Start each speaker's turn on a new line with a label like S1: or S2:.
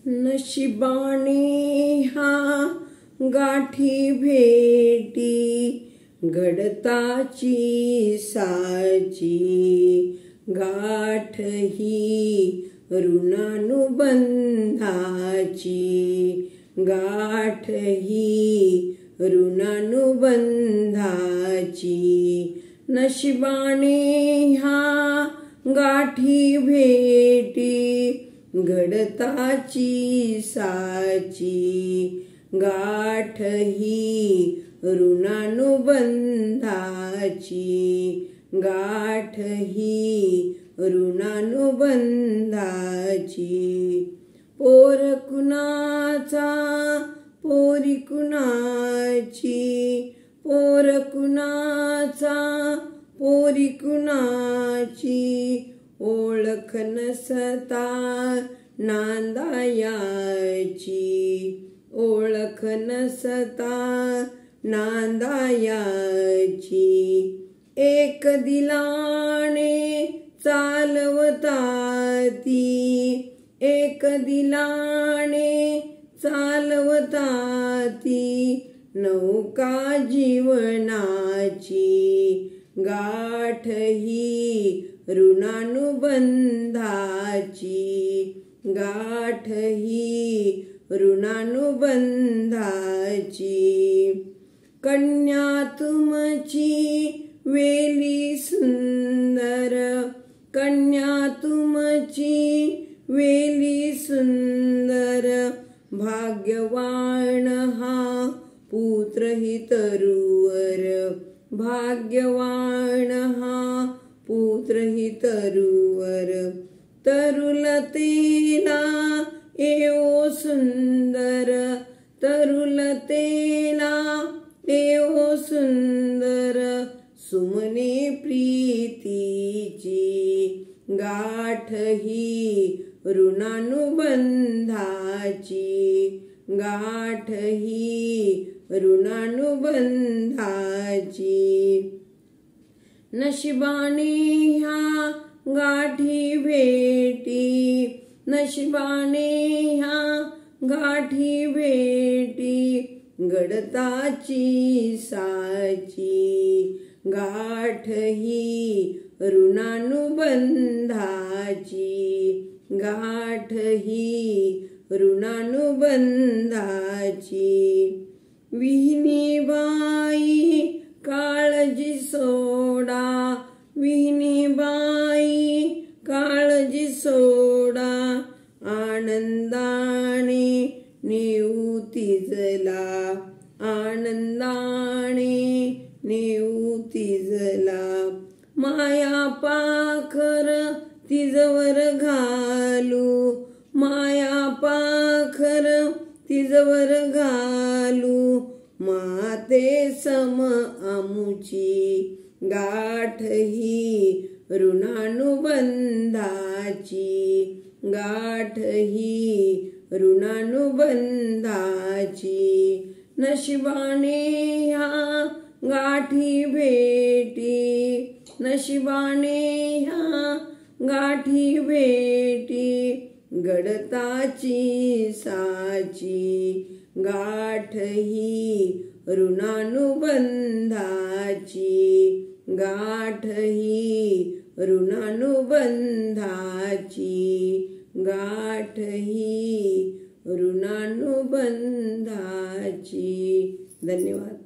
S1: नशिबाने हा गाठी भेटी घडताची साची गाठ ही ऋणानुबंधाची गाठ ही ऋणानुबंधाची नशिबाने ह्या गाठी भेटी घडताची साची गाठ ही ऋणानुबंधाची गाठ ही ऋणानुबंधाची पोर कुणाचा पोरी कुणाची पोर कुणाचा पोरी कुणाची ओळख नसता नांदायाची ओळख नसता नांदायाची एक दिलाने चालवताती एक दिलाने चालवताती नौका जीवनाची गाठ ही ऋणानुबंधाची गाठ ही ऋणानुबंधाची कन्या तुमची वेली सुंदर कन्या तुमची वेली सुंदर भाग्यवान हा पुत्र हि तरुवर भाग्यवान हा पुत्र हि तरुवर तरुलतेला एवो सुंदर तरुलतेला एवो सुंदर सुमने प्रीतीची गाठ ही ऋणानुबंधाची गाठ ही ऋणानुबंधाची नशिबाने ह्या गाठी भेटी नशिबाने ह्या गाठी भेटी घडताची साची गाठ ही ऋणानुबंधाची गाठ ही ऋणानुबंधाची विहिणीबाई काळजी सोडा विहिणीबाई काळजी सोडा आनंदाने नेऊ तिजला आनंदाने नेऊ तिजला माया पाखर तिजवर घालू माया पाखर तिजवर घालू माते सम आमुची गाठ ही ऋणानुबंधाची गाठ ही ऋणानुबंधाची नशिबाने ह्या गाठी भेटी नशिबाने ह्या गाठी भेटी घडताची साची गाठ ही ऋणानुबंधाची गाठ ही ऋणानुबंधाची गाठ ही ऋणानुबंधाची। धन्यवाद।